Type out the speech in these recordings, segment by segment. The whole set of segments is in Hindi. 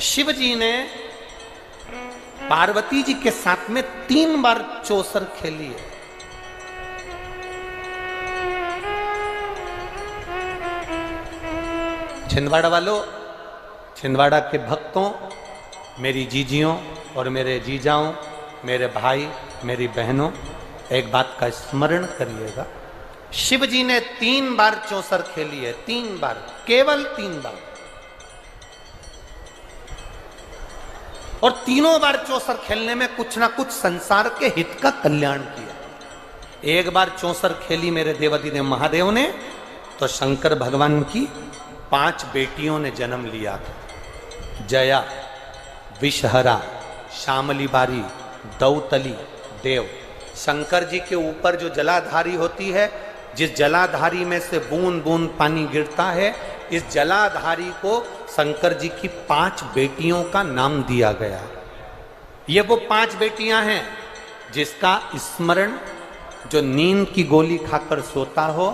शिव जी ने पार्वती जी के साथ में 3 बार चौसर खेली है। छिंदवाड़ा वालों, छिंदवाड़ा के भक्तों, मेरी जीजियों और मेरे जीजाओं, मेरे भाई, मेरी बहनों, एक बात का स्मरण करिएगा। शिव जी ने 3 बार चौसर खेली है, 3 बार, केवल 3 बार। और तीनों बार चौसर खेलने में कुछ ना कुछ संसार के हित का कल्याण किया। एक बार चौसर खेली मेरे देवाधिदेव महादेव ने, तो शंकर भगवान की 5 बेटियों ने जन्म लिया था। जया, विषहरा, शामली बारी, दौतली, देव। शंकर जी के ऊपर जो जलाधारी होती है, जिस जलाधारी में से बूंद बूंद पानी गिरता है, इस जलाधारी को शंकर जी की 5 बेटियों का नाम दिया गया। ये वो 5 बेटियां हैं जिसका स्मरण जो नींद की गोली खाकर सोता हो,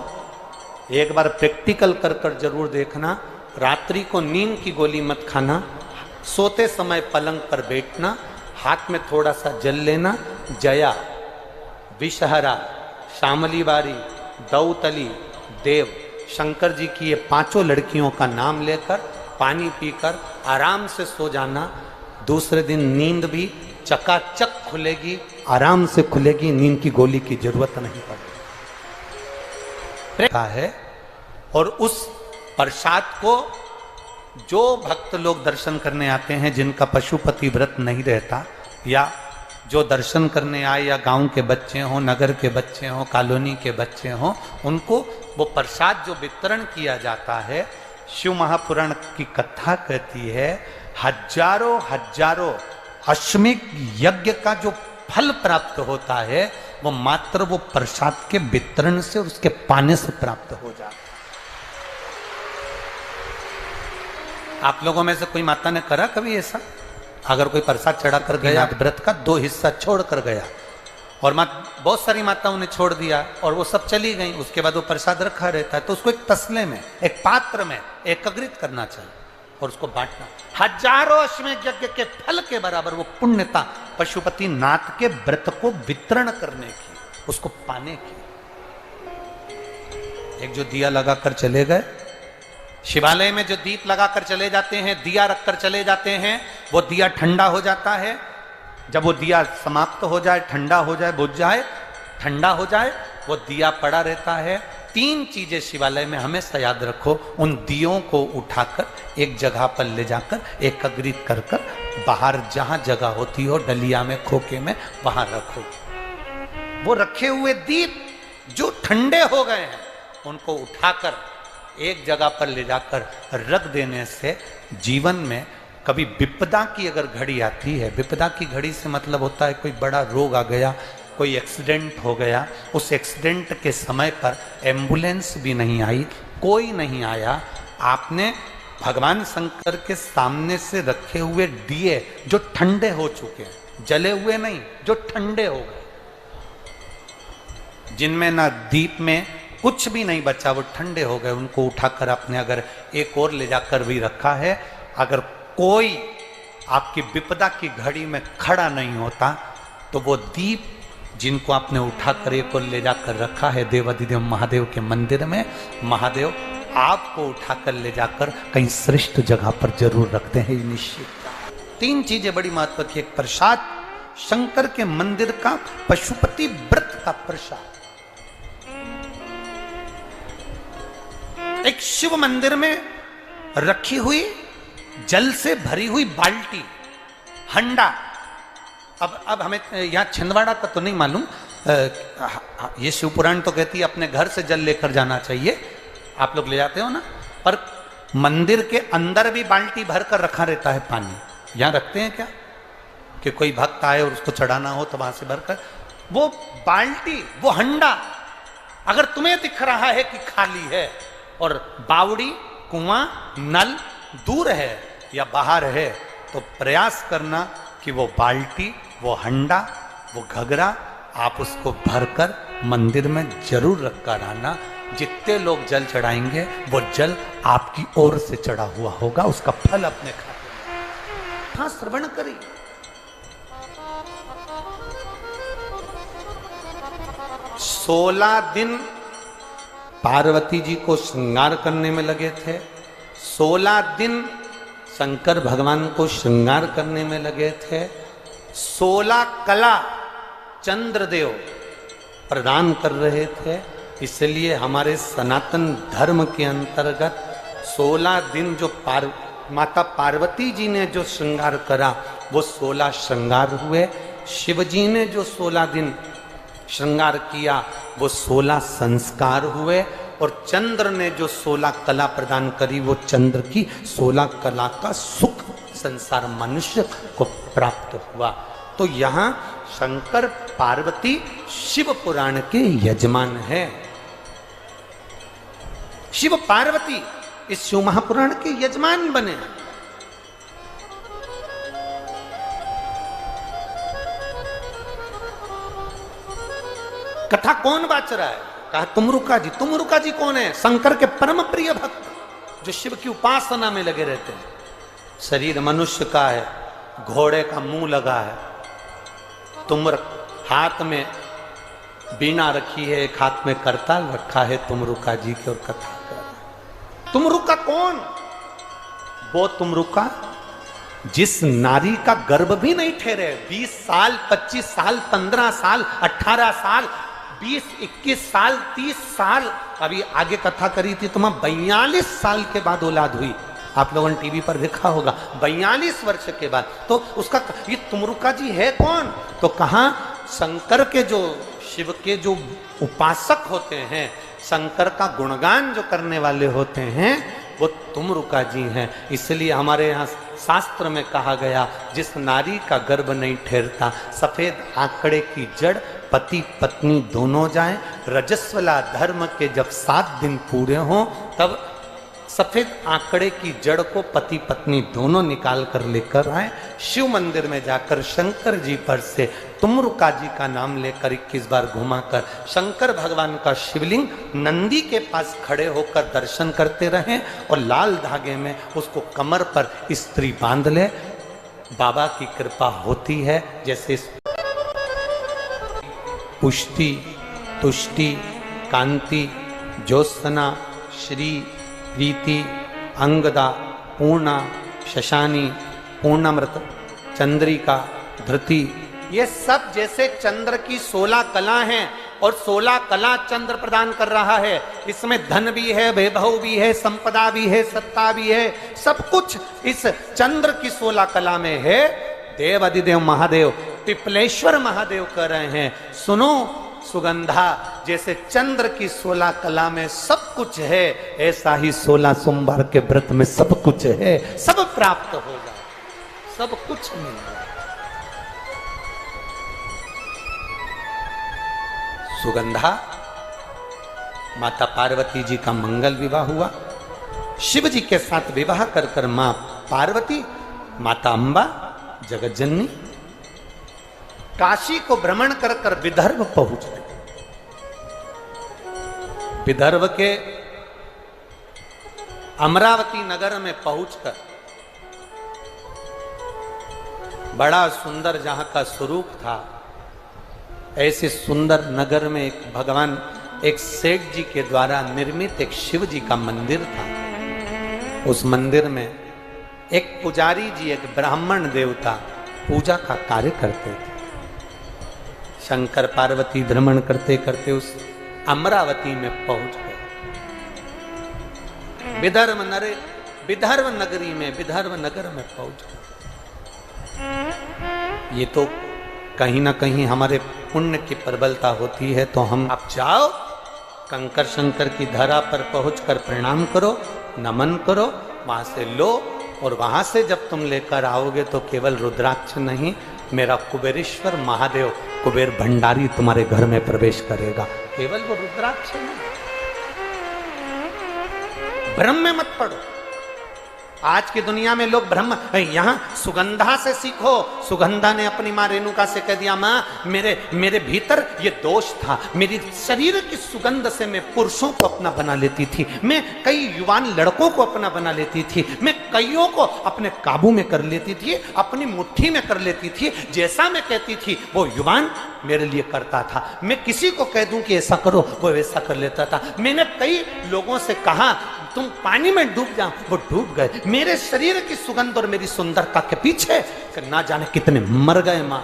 एक बार प्रैक्टिकल कर कर जरूर देखना। रात्रि को नींद की गोली मत खाना, सोते समय पलंग पर बैठना, हाथ में थोड़ा सा जल लेना। जया, विषहरा, शामली बारी, दौतली, देव, शंकर जी की ये 5 लड़कियों का नाम लेकर पानी पीकर आराम से सो जाना। दूसरे दिन नींद भी चकाचक खुलेगी, आराम से खुलेगी, नींद की गोली की जरूरत नहीं पड़ेगी है। और उस प्रसाद को जो भक्त लोग दर्शन करने आते हैं, जिनका पशुपति व्रत नहीं रहता, या जो दर्शन करने आए, या गांव के बच्चे हों, नगर के बच्चे हों, कॉलोनी के बच्चे हों, उनको वो प्रसाद जो वितरण किया जाता है, शिव महापुराण की कथा कहती है, हजारों हजारों अश्वमेध यज्ञ का जो फल प्राप्त होता है, वो मात्र वो प्रसाद के वितरण से और उसके पाने से प्राप्त हो जाता है। आप लोगों में से कोई माता ने करा कभी ऐसा? अगर कोई प्रसाद चढ़ा कर गया, व्रत का 2 हिस्सा छोड़ कर गया, और बहुत सारी माताओं ने छोड़ दिया और वो सब चली गई, उसके बाद वो प्रसाद रखा रहता है, तो उसको एक तसले में, एक पात्र में एकत्रित करना चाहिए और उसको बांटना। हजारों अश्वमेध यज्ञ के फल के बराबर वो पुण्यता पशुपति नाथ के व्रत को वितरण करने की, उसको पाने की। एक जो दिया लगाकर चले गए, शिवालय में जो दीप लगाकर चले जाते हैं, दिया रखकर चले जाते हैं, वो दिया ठंडा हो जाता है। जब वो दिया समाप्त हो जाए, ठंडा हो जाए, बुझ जाए, ठंडा हो जाए, वो दिया पड़ा रहता है। 3 चीजें शिवालय में हमेशा याद रखो, उन दियों को उठाकर एक जगह पर ले जाकर एकत्रित कर कर बाहर जहां जगह होती हो, डलिया में, खोखे में, वहां रखो। वो रखे हुए दीप जो ठंडे हो गए हैं, उनको उठाकर एक जगह पर ले जाकर रख देने से जीवन में कभी विपदा की अगर घड़ी आती है, विपदा की घड़ी से मतलब होता है कोई बड़ा रोग आ गया, कोई एक्सीडेंट हो गया, उस एक्सीडेंट के समय पर एम्बुलेंस भी नहीं आई, कोई नहीं आया, आपने भगवान शंकर के सामने से रखे हुए दिए जो ठंडे हो चुके हैं, जले हुए नहीं, जो ठंडे हो गए, जिनमें ना दीप में कुछ भी नहीं बचा, वो ठंडे हो गए, उनको उठाकर आपने अगर एक और ले जाकर भी रखा है, अगर कोई आपकी विपदा की घड़ी में खड़ा नहीं होता, तो वो दीप जिनको आपने उठाकर एक और ले जाकर रखा है देवाधिदेव महादेव के मंदिर में, महादेव आपको उठाकर ले जाकर कहीं श्रेष्ठ जगह पर जरूर रखते हैं, निश्चित। 3 चीजें बड़ी महत्व की, एक प्रसाद, शंकर के मंदिर का पशुपति व्रत का प्रसाद, एक शिव मंदिर में रखी हुई जल से भरी हुई बाल्टी, हंडा। अब हमें यहाँ छिंदवाड़ा का तो नहीं मालूम, ये शिव पुराण तो कहती है अपने घर से जल लेकर जाना चाहिए, आप लोग ले जाते हो ना, पर मंदिर के अंदर भी बाल्टी भर कर रखा रहता है पानी। यहाँ रखते हैं क्या कि कोई भक्त आए और उसको चढ़ाना हो तो वहां से भरकर, वो बाल्टी, वो हंडा अगर तुम्हें दिख रहा है कि खाली है और बावड़ी, कुआं, नल दूर है या बाहर है, तो प्रयास करना कि वो बाल्टी, वो हंडा, वो घगरा आप उसको भरकर मंदिर में जरूर रख कर आना। जितने लोग जल चढ़ाएंगे वो जल आपकी ओर से चढ़ा हुआ होगा, उसका फल अपने खाते में। कथा श्रवण करी। सोलह दिन पार्वती जी को श्रृंगार करने में लगे थे, 16 दिन शंकर भगवान को श्रृंगार करने में लगे थे, 16 कला चंद्रदेव प्रदान कर रहे थे। इसलिए हमारे सनातन धर्म के अंतर्गत 16 दिन जो माता पार्वती जी ने जो श्रृंगार करा वो 16 श्रृंगार हुए। शिव जी ने जो 16 दिन श्रृंगार किया वो 16 संस्कार हुए। और चंद्र ने जो 16 कला प्रदान करी वो चंद्र की 16 कला का सुख संसार मनुष्य को प्राप्त हुआ। तो यहाँ शंकर पार्वती शिव पुराण के यजमान है। शिव पार्वती इस शिव महापुराण के यजमान बने। कथा कौन बाच रहा है? कहा तुमरुका जी। तुमरुका जी कौन है? शंकर के परम प्रिय भक्त जो शिव की उपासना में लगे रहते हैं। शरीर मनुष्य का है, घोड़े का मुंह लगा है, तुमर हाथ में बीना रखी है, एक हाथ में करताल रखा है, तुमरुका जी की और कथा कर रहा है। तुमरुका कौन? वो तुमरुका जिस नारी का गर्भ भी नहीं ठहरे, 20 साल 25 साल 15 साल 18 साल 20 21 साल 30 साल, अभी आगे कथा करी थी तो 42 साल के बाद औलाद हुई। आप लोगों ने टीवी पर देखा होगा, 42 वर्ष के बाद। तो उसका ये तुमरुका जी है कौन? तो कहा शंकर के जो शिव के जो उपासक होते हैं, शंकर का गुणगान जो करने वाले होते हैं वो तुमरुका जी हैं। इसलिए हमारे यहाँ शास्त्र में कहा गया जिस नारी का गर्भ नहीं ठहरता, सफेद आंकड़े की जड़ पति पत्नी दोनों जाएं, रजस्वला धर्म के जब 7 दिन पूरे हों तब सफेद आंकड़े की जड़ को पति पत्नी दोनों निकाल कर लेकर आए। शिव मंदिर में जाकर शंकर जी पर से तुमरुका जी का नाम लेकर 21 बार घुमाकर शंकर भगवान का शिवलिंग नंदी के पास खड़े होकर दर्शन करते रहें और लाल धागे में उसको कमर पर स्त्री बांध ले। बाबा की कृपा होती है। जैसे पुष्टि, तुष्टि, कांति, ज्योत्सना, श्री, प्रीति, अंगदा, पूर्णा, शशानी, पूर्णामृत, चंद्रिका, धृति, ये सब जैसे चंद्र की 16 कला हैं और 16 कला चंद्र प्रदान कर रहा है। इसमें धन भी है, वैभव भी है, संपदा भी है, सत्ता भी है, सब कुछ इस चंद्र की 16 कला में है। देव अधिदेव महादेव पिपलेश्वर महादेव कह रहे हैं, सुनो सुगंधा, जैसे चंद्र की 16 कला में सब कुछ है, ऐसा ही 16 सोमवार के व्रत में सब कुछ है। सब प्राप्त होगा, सब कुछ मिलेगा। सुगंधा माता पार्वती जी का मंगल विवाह हुआ। शिव जी के साथ विवाह कर कर मां पार्वती, माता अंबा, जगत जननी काशी को भ्रमण कर कर विदर्भ पहुंच गए। विदर्भ के अमरावती नगर में पहुंचकर बड़ा सुंदर जहां का स्वरूप था, ऐसे सुंदर नगर में एक भगवान, एक सेठ जी के द्वारा निर्मित एक शिव जी का मंदिर था। उस मंदिर में एक पुजारी जी, एक ब्राह्मण देवता पूजा का कार्य करते थे। शंकर पार्वती भ्रमण करते करते उस अमरावती में पहुंच गए। विदर्भ नगरी में, विदर्भ नगर में पहुंच गए। ये तो कहीं ना कहीं हमारे पुण्य की प्रबलता होती है। तो हम आप जाओ, कंकर शंकर की धरा पर पहुंचकर प्रणाम करो, नमन करो, वहां से लो, और वहां से जब तुम लेकर आओगे तो केवल रुद्राक्ष नहीं, मेरा कुबेरेश्वर महादेव कुबेर भंडारी तुम्हारे घर में प्रवेश करेगा। केवल वो रुद्राक्ष नहीं, भ्रम में मत पड़ो। आज की दुनिया में लोग ब्रह्म, यहाँ सुगंधा से सीखो। सुगंधा ने अपनी माँ रेणुका से कह दिया, माँ मेरे भीतर ये दोष था, मेरी शरीर की सुगंध से मैं पुरुषों को अपना बना लेती थी, मैं कई युवान लड़कों को अपना बना लेती थी, मैं कईयों को अपने काबू में कर लेती थी, अपनी मुट्ठी में कर लेती थी। जैसा मैं कहती थी वो युवान मेरे लिए करता था, मैं किसी को कह दूं कि ऐसा करो वो वैसा कर लेता था। मैंने कई लोगों से कहा तुम पानी में डूब जाओ, वो डूब गए। मेरे शरीर की सुगंध और मेरी सुंदरता के पीछे ना जाने कितने मर गए माँ,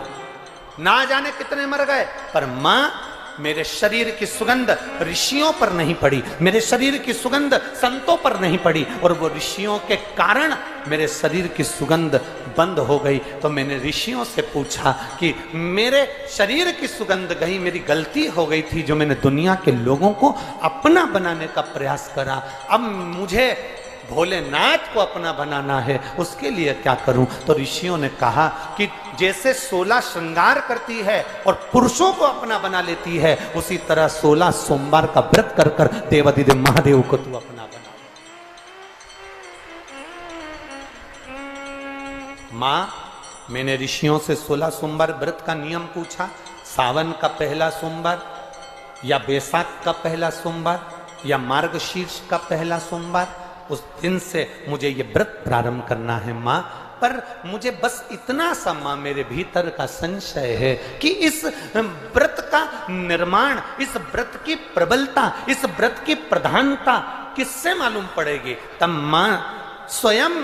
ना जाने कितने मर गए। पर माँ मेरे शरीर की सुगंध ऋषियों पर नहीं पड़ी, मेरे शरीर की सुगंध संतों पर नहीं पड़ी, और वो ऋषियों के कारण मेरे शरीर की सुगंध बंद हो गई। तो मैंने ऋषियों से पूछा कि मेरे शरीर की सुगंध गई, मेरी गलती हो गई थी जो मैंने दुनिया के लोगों को अपना बनाने का प्रयास करा। अब मुझे भोलेनाथ को अपना बनाना है, उसके लिए क्या करूं? तो ऋषियों ने कहा कि जैसे 16 श्रृंगार करती है और पुरुषों को अपना बना लेती है, उसी तरह 16 सोमवार का व्रत कर कर देवाधिदेव महादेव को तू अपना बना। मां, मैंने ऋषियों से 16 सोमवार व्रत का नियम पूछा। सावन का पहला सोमवार या बैसाख का पहला सोमवार या मार्गशीर्ष का पहला सोमवार, उस दिन से मुझे ये व्रत प्रारंभ करना है माँ। पर मुझे बस इतना सा माँ मेरे भीतर का संशय है कि इस व्रत का निर्माण, इस व्रत की प्रबलता, इस व्रत की प्रधानता किससे मालूम पड़ेगी? तब माँ स्वयं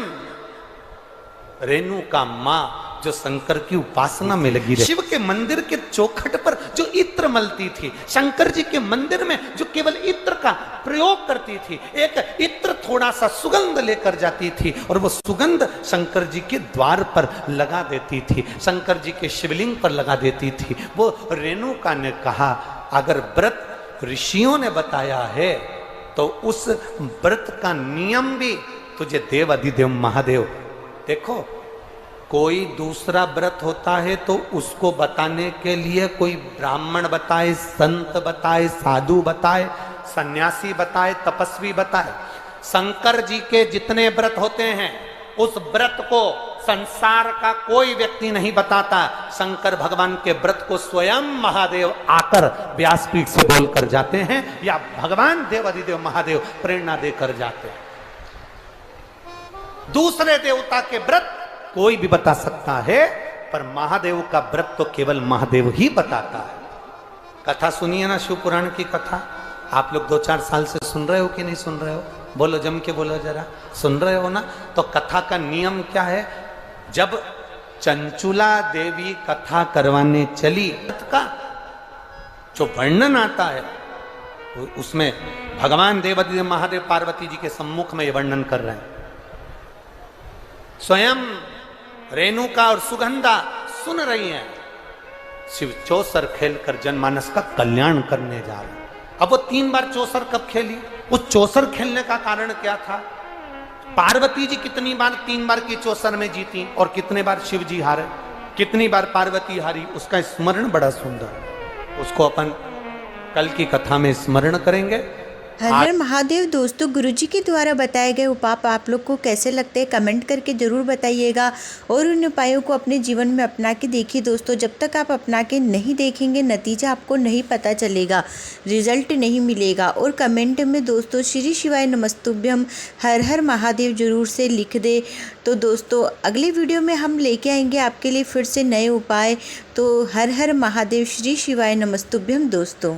रेणुका माँ जो शंकर की उपासना में लगी रही, शिव के मंदिर के चौखट पर जो इत्र मलती थी, शंकर जी के मंदिर में जो केवल इत्र का प्रयोग करती थी, एक इत्र थोड़ा सा सुगंध लेकर जाती थी और वो सुगंध शंकर जी के द्वार पर लगा देती थी, शंकर जी के शिवलिंग पर लगा देती थी। वो रेणुका ने कहा अगर व्रत ऋषियों ने बताया है तो उस व्रत का नियम भी तुझे देव अधिदेव महादेव। देखो, कोई दूसरा व्रत होता है तो उसको बताने के लिए कोई ब्राह्मण बताए, संत बताए, साधु बताए, सन्यासी बताए, तपस्वी बताए। शंकर जी के जितने व्रत होते हैं उस व्रत को संसार का कोई व्यक्ति नहीं बताता। शंकर भगवान के व्रत को स्वयं महादेव आकर व्यासपीठ से बोलकर जाते हैं या भगवान देव अधिदेव महादेव प्रेरणा देकर जाते हैं। दूसरे देवता के व्रत कोई भी बता सकता है, पर महादेव का व्रत तो केवल महादेव ही बताता है। कथा सुनिए ना, शिव पुराण की कथा। आप लोग 2-4 साल से सुन रहे हो कि नहीं सुन रहे हो? बोलो, जम के बोलो जरा, सुन रहे हो ना? तो कथा का नियम क्या है? जब चंचुला देवी कथा करवाने चली, का जो वर्णन आता है उसमें भगवान देवाधिदेव महादेव पार्वती जी के सम्मुख में ये वर्णन कर रहे हैं। स्वयं रेणुका और सुगंधा सुन रही हैं, शिव चौसर खेलकर जनमानस का कल्याण करने जा रहे हैं। अब वो 3 बार चौसर कब खेली? उस चौसर खेलने का कारण क्या था? पार्वती जी कितनी बार 3 बार की चौसर में जीती और कितने बार शिव जी हारे, कितनी बार पार्वती हारी, उसका स्मरण बड़ा सुंदर। उसको अपन कल की कथा में स्मरण करेंगे। हर हर महादेव। दोस्तों, गुरुजी के द्वारा बताए गए उपाय आप लोग को कैसे लगते हैं कमेंट करके ज़रूर बताइएगा और उन उपायों को अपने जीवन में अपना के देखिए। दोस्तों, जब तक आप अपना के नहीं देखेंगे नतीजा आपको नहीं पता चलेगा, रिजल्ट नहीं मिलेगा। और कमेंट में दोस्तों श्री शिवाय नमस्तुभ्यम हर हर महादेव जरूर से लिख दे। तो दोस्तों, अगली वीडियो में हम लेके आएंगे आपके लिए फिर से नए उपाय। तो हर हर महादेव, श्री शिवाय नमस्तुभ्यम दोस्तों।